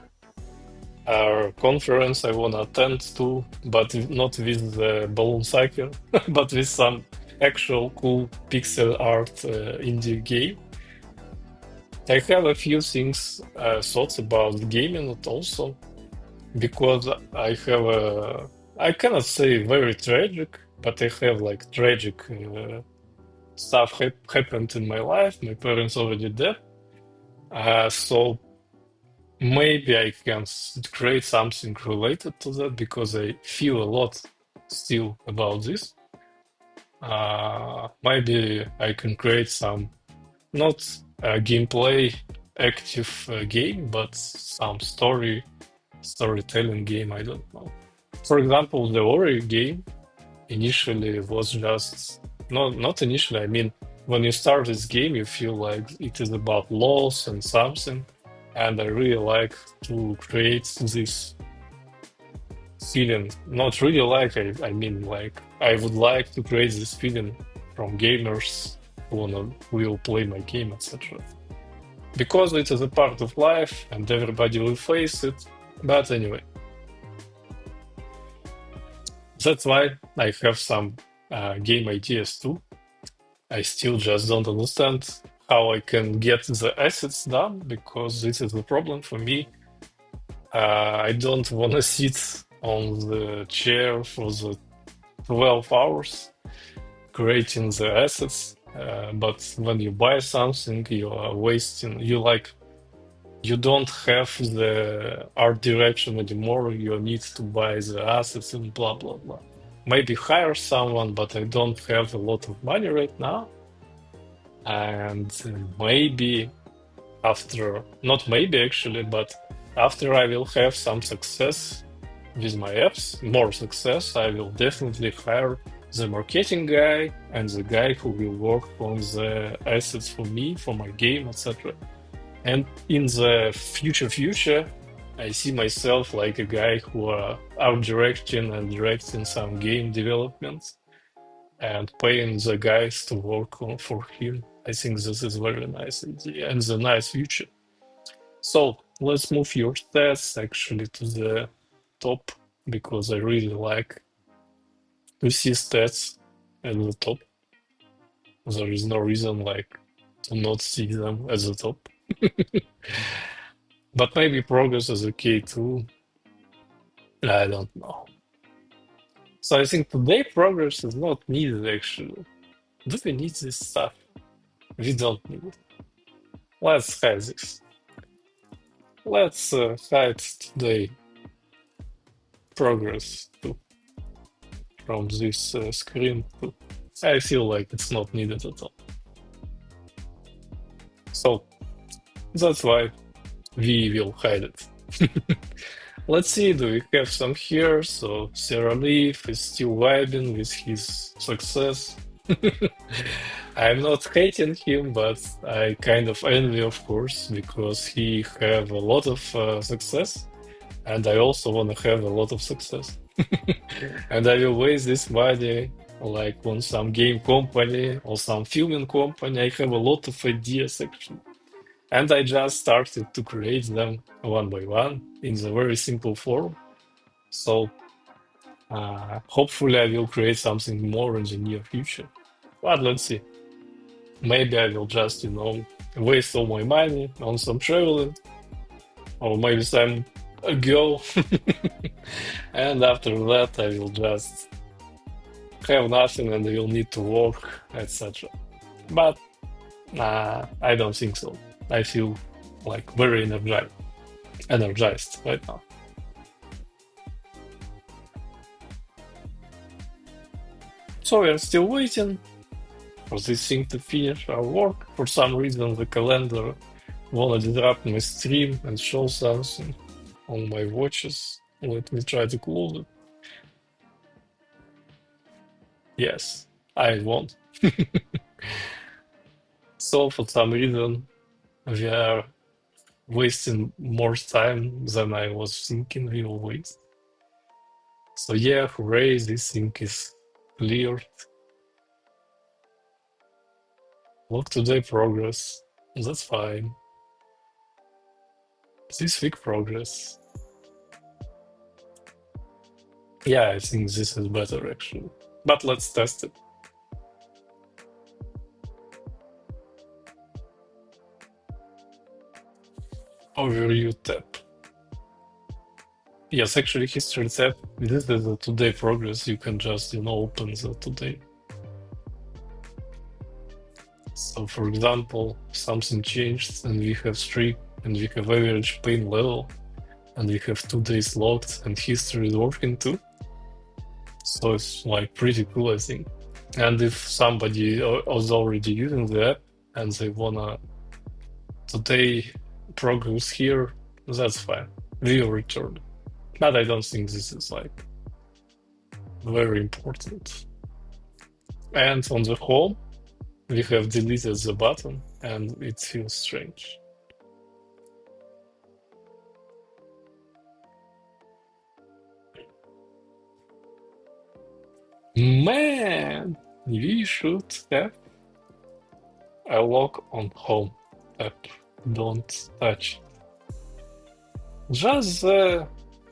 Speaker 1: conference I want to attend to, but not with the balloon cycle, but with some actual cool pixel art indie game. I have a few things thoughts about gaming also, because I have I cannot say very tragic, but I have like tragic stuff happened in my life. My parents already dead, so maybe I can create something related to that, because I feel a lot still about this. Maybe I can create some not a gameplay active game, but some storytelling game. I don't know. For example, the Ori game initially was just not initially. I mean, when you start this game, you feel like it is about loss and something, and I really like to create this feeling, not really like, I mean, like, I would like to create this feeling from gamers who will play my game, etc. Because it is a part of life and everybody will face it. But anyway, that's why I have some game ideas too. I still just don't understand how I can get the assets done because this is the problem for me. I don't want to sit on the chair for the 12 hours creating the assets. But when you buy something, you are wasting, you don't have the art direction anymore. You need to buy the assets and blah, blah, blah. Maybe hire someone, but I don't have a lot of money right now. And maybe after, not maybe actually, but after I will have some success with my apps, more success, I will definitely hire the marketing guy and the guy who will work on the assets for me, for my game, etc. And in the future, I see myself like a guy who are art directing and directing some game development and paying the guys to work on for him. I think this is very nice idea and the nice future. So let's move your stats actually to the top because I really like to see stats at the top. There is no reason like to not see them at the top. But maybe progress is okay too. I don't know. So I think today progress is not needed actually. Do we need this stuff? We don't need it. Let's hide this. Let's hide today progress too from this screen too. I feel like it's not needed at all. So that's why we will hide it. Let's see, do we have some here? So Sarah Leaf is still vibing with his success. I'm not hating him, but I kind of envy, of course, because he have a lot of success, and I also want to have a lot of success. And I will waste this money like on some game company or some filming company. I have a lot of ideas actually. And I just started to create them one by one in the very simple form. So hopefully I will create something more in the near future. But let's see. Maybe I will just, waste all my money on some traveling, or maybe some a girl. And after that, I will just have nothing and I will need to work, etc. But I don't think so. I feel like very energized right now. So we are still waiting for this thing to finish our work. For some reason, the calendar wanna disrupt my stream and show something on my watches. Let me try to close it. Yes, I won't. So for some reason, we are wasting more time than I was thinking we will waste. So yeah, hooray, this thing is cleared. Look today progress. That's fine. This week progress. Yeah, I think this is better actually. But let's test it. Overview tab. Yes, actually history tab. This is the today progress. You can just, open the today. So for example, something changed and we have streak and we have average pain level and we have 2 days logged and history is working too. So it's like pretty cool, I think. And if somebody is already using the app and they wanna today progress here, that's fine. We will return. But I don't think this is like very important. And on the home, we have deleted the button and it feels strange. Man, we should have a lock on home app. Don't touch. Just the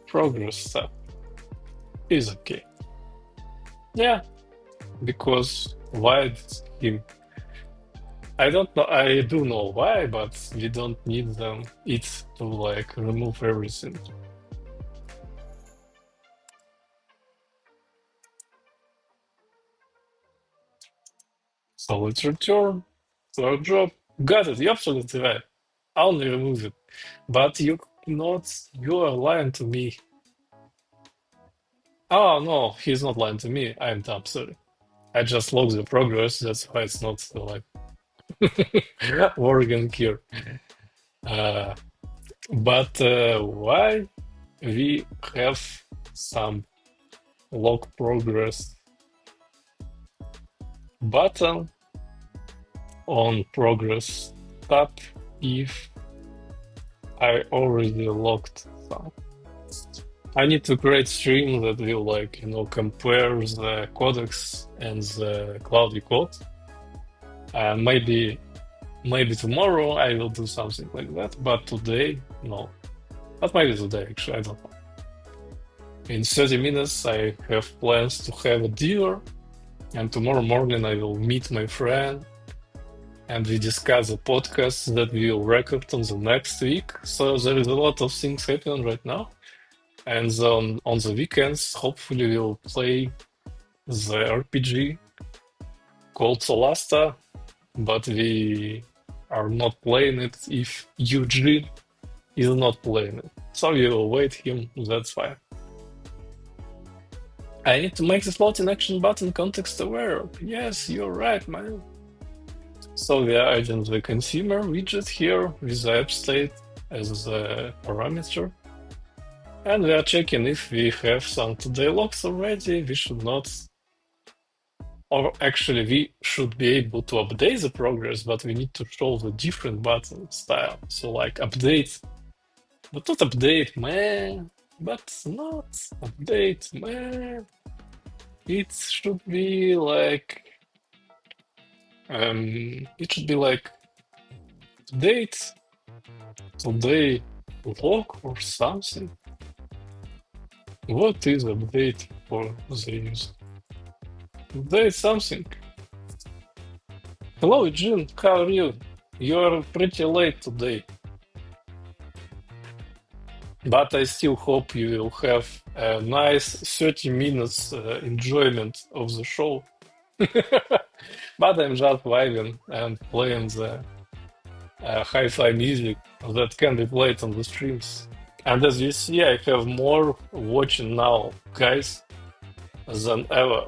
Speaker 1: progress stuff is okay. Yeah, because why did him? I don't know. I do know why, but we don't need them. It to like remove everything. So let's return to our job. Got it. You're absolutely right. I only remove it. But you are lying to me. Oh no, he's not lying to me. I'm dumb, sorry. I just logged the progress, that's why it's not like working here. Uh, but why we have some log progress button on progress tab if I already logged some? I need to create stream that will like compare the codecs and the Claude Code. And maybe tomorrow I will do something like that, but today no. But maybe today actually, I don't know. In 30 minutes I have plans to have a dinner, and tomorrow morning I will meet my friend and we discuss the podcast that we will record on the next week. So there is a lot of things happening right now. And on the weekends, hopefully we'll play the RPG called Solasta, but we are not playing it if Eugene is not playing it. So we will wait him, that's fine. I need to make the floating action button context aware. Yes, you're right, man. So we are adding the consumer widget here with the app state as the parameter. And we are checking if we have some today logs already. We should not, or actually we should be able to update the progress, but we need to show the different button style. So like update, but not update, man. But not update, man. It should be like it should be like update today log or something. What is update for the user? Update something. Hello, Jim. How are you? You're pretty late today, but I still hope you will have a nice 30 minutes enjoyment of the show. But I'm just vibing and playing the hi-fi music that can be played on the streams. And as you see, I have more watching now, guys, than ever.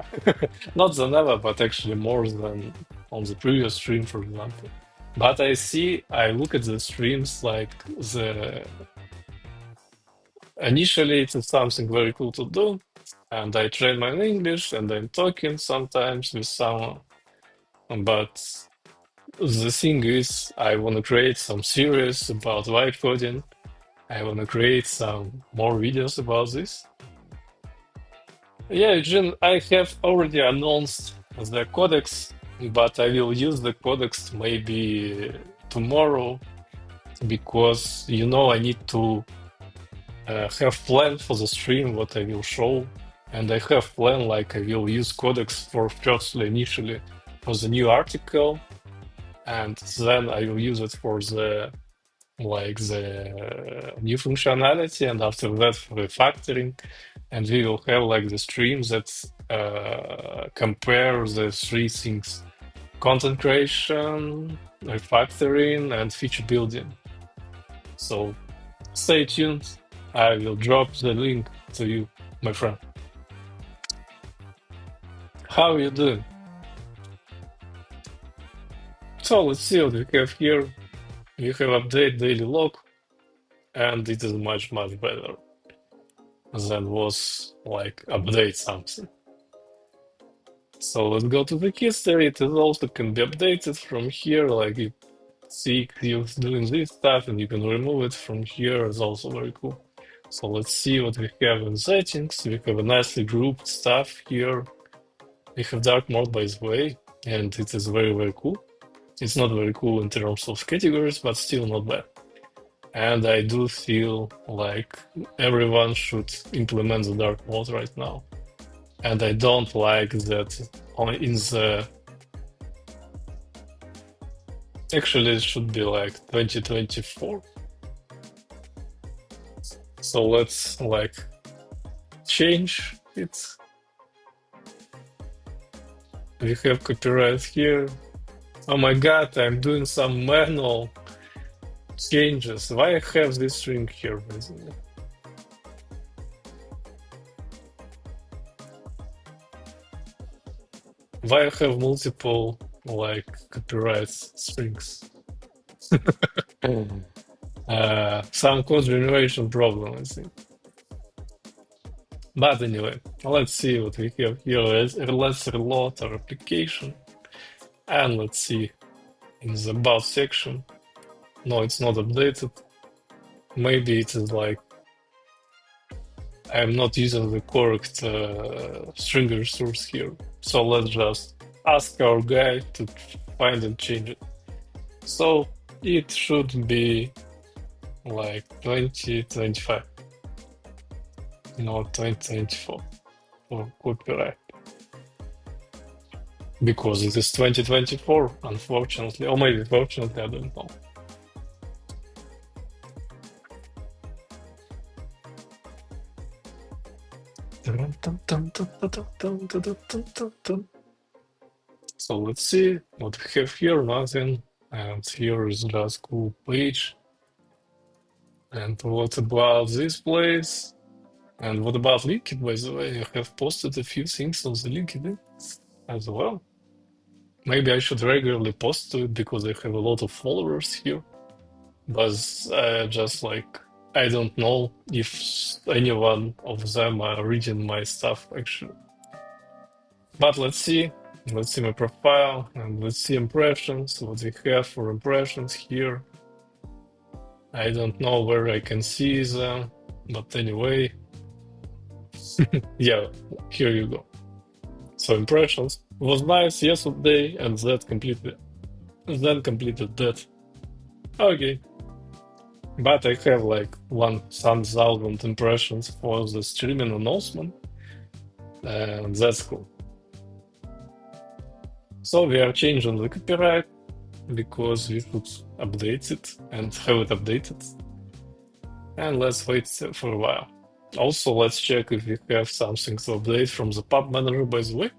Speaker 1: Not than ever, but actually more than on the previous stream, for example. But I look at the streams like the initially it's something very cool to do, and I train my English and I'm talking sometimes with someone. But the thing is, I want to create some series about vibe coding. I want to create some more videos about this. Yeah, Jin, I have already announced the codex, but I will use the codex maybe tomorrow because I need to have plan for the stream what I will show, and I have plan like I will use codex for firstly initially for the new article, and then I will use it for the new functionality, and after that for refactoring, and we will have like the streams that compare the three things: content creation, refactoring, and feature building. So stay tuned. I will drop the link to you, my friend. How are you doing? So let's see what we have here. We have update daily log, and it is much, much better than was like update something. So let's go to the history. It is also can be updated from here. Like you see you doing this stuff, and you can remove it from here. It's also very cool. So let's see what we have in settings. We have a nicely grouped stuff here. We have dark mode, by the way, and it is very, very cool. It's not very cool in terms of categories, but still not bad. And I do feel like everyone should implement the dark mode right now. And I don't like that in the... Actually, it should be like 2024. So let's like change it. We have copyright here. Oh my god, I'm doing some manual changes. Why I have this string here, basically? Why I have multiple like copyright strings? Some code generation problem, I think. But anyway, let's see what we have here. Let's reload our application. And let's see in the about section. No, it's not updated. Maybe it is like I'm not using the correct string resource here. So let's just ask our guy to find and change it. So it should be like 2025, not 2024 for copyright. Because it is 2024, unfortunately, or maybe fortunately, I don't know. So let's see what we have here. Nothing. And here is just cool page. And what about this place? And what about LinkedIn, by the way? I have posted a few things on the LinkedIn as well. Maybe I should regularly post to it because I have a lot of followers here. But just like, I don't know if any one of them are reading my stuff, actually. But let's see. Let's see my profile and let's see impressions, what we have for impressions here. I don't know where I can see them, but anyway. Yeah, here you go. So impressions was nice yesterday and then completed that. Okay. But I have like 1,000 impressions for the streaming announcement, and that's cool. So we are changing the copyright because we should update it and have it updated. And let's wait for a while. Also, let's check if we have something to update from the pub manager, by the way.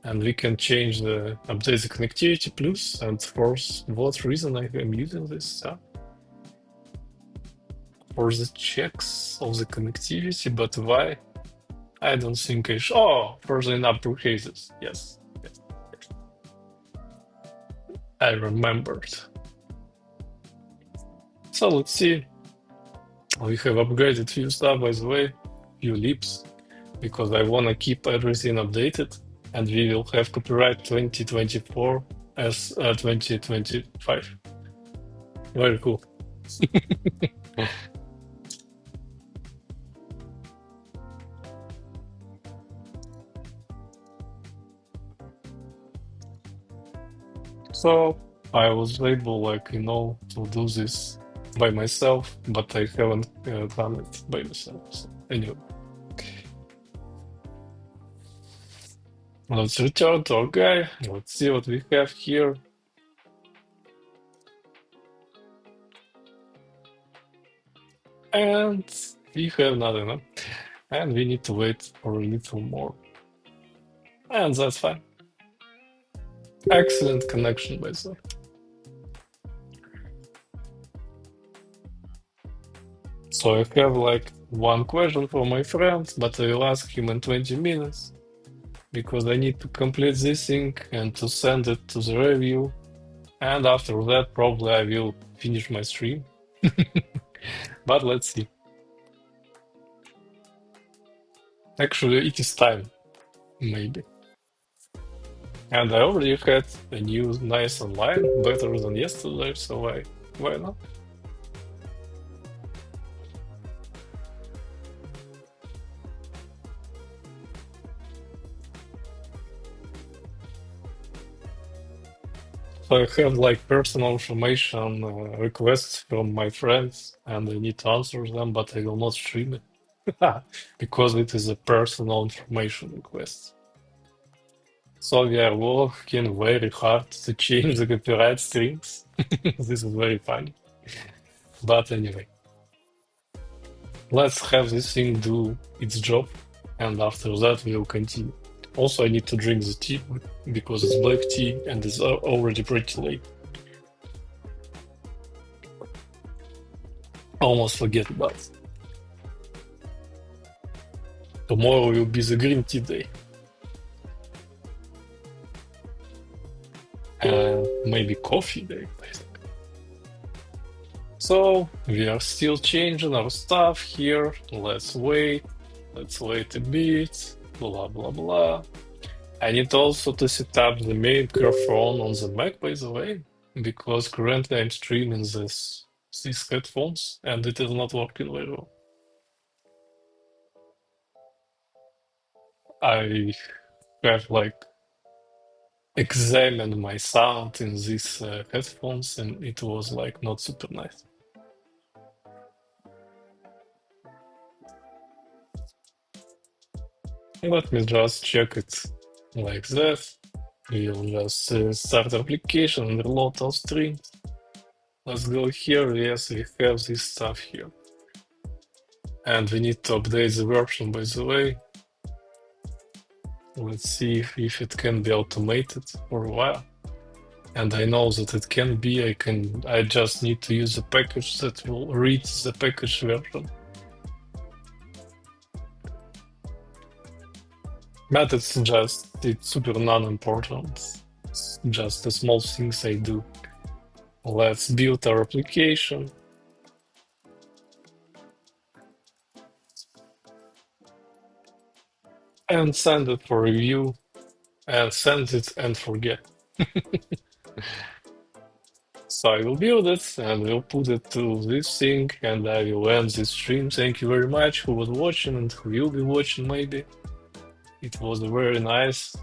Speaker 1: And we can change the update the connectivity plus. And for what reason I am using this? For the checks of the connectivity, but why? I don't think I should. Oh, for the in-app cases. Yes. I remembered. So let's see. We have upgraded few stuff, by the way, few leaps, because I want to keep everything updated, and we will have copyright 2024 as 2025. Very cool. So I was able, like, to do this by myself, but I haven't done it by myself. So anyway, let's return to our guy. Let's see what we have here. And we have nothing, and we need to wait for a little more. And that's fine. Excellent connection, by the way. So I have like one question for my friend, but I will ask him in 20 minutes because I need to complete this thing and to send it to the review. And after that, probably I will finish my stream. But let's see. Actually, it is time, maybe. And I already had a new nice online, better than yesterday, so why not? I have like personal information requests from my friends and I need to answer them, but I will not stream it because it is a personal information request. So we are working very hard to change the copyright strings. This is very funny. But anyway, let's have this thing do its job, and after that we'll continue. Also, I need to drink the tea because it's black tea and it's already pretty late. Almost forget about it. Tomorrow will be the green tea day. Maybe coffee day, I think. So we are still changing our stuff here. Let's wait. Let's wait a bit. Blah blah blah. I need also to set up the microphone on the Mac, by the way, because currently I'm streaming these headphones and it is not working very well. I have like examined my sound in these headphones and it was like not super nice. Let me just check it like that. We'll just start application and reload our strings. Let's go here. Yes, we have this stuff here. And we need to update the version, by the way. Let's see if it can be automated for a while. And I know that it can be. I just need to use a package that will read the package version. But it's super non-important. It's just the small things I do. Let's build our application. And send it for review. And send it and forget. So I will build it and we'll put it to this thing and I will end this stream. Thank you very much who was watching and who will be watching maybe. It was a very nice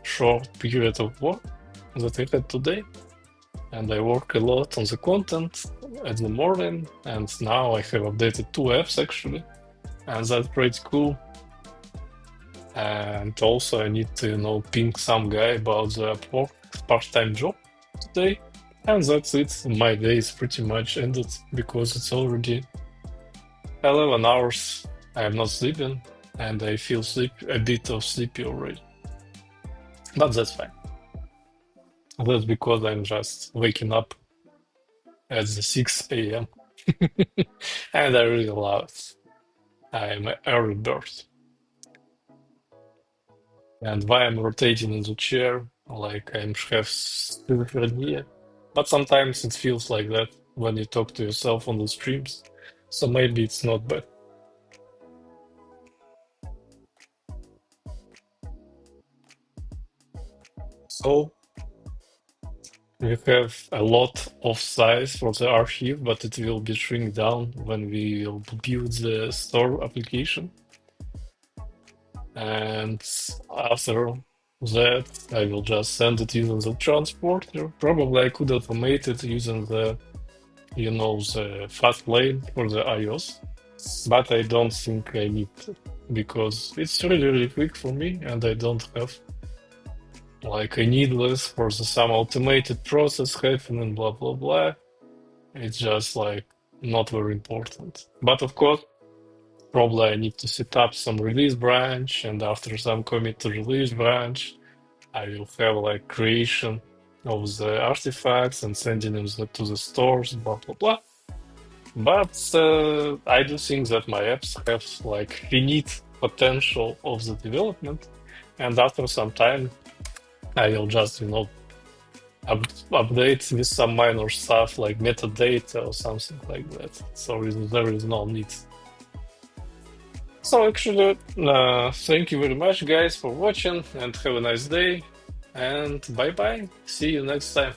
Speaker 1: short period of work that I had today. And I work a lot on the content at the morning and now I have updated 2 apps actually. And that's pretty cool. And also I need to ping some guy about the part-time job today. And that's it. My day is pretty much ended because it's already 11 hours. I am not sleeping and I feel a bit of sleepy already. But that's fine. That's because I'm just waking up at the 6 a.m. and I really love it. I'm an early bird. And why I'm rotating in the chair, like I have schizophrenia. But sometimes it feels like that when you talk to yourself on the streams. So maybe it's not bad. So we have a lot of size for the archive, but it will be shrink down when we will build the store application. And after that, I will just send it using the transporter. Probably I could automate it using the fast lane for the iOS. But I don't think I need to, because it's really, really quick for me and I don't have like a needless for some automated process happening, blah, blah, blah. It's just like not very important. But of course, probably I need to set up some release branch, and after some commit to release branch, I will have like creation of the artifacts and sending them to the stores, blah blah blah. But I do think that my apps have like finite potential of the development, and after some time, I will just update with some minor stuff like metadata or something like that. So there is no need. So actually, thank you very much, guys, for watching, and have a nice day. And bye bye. See you next time.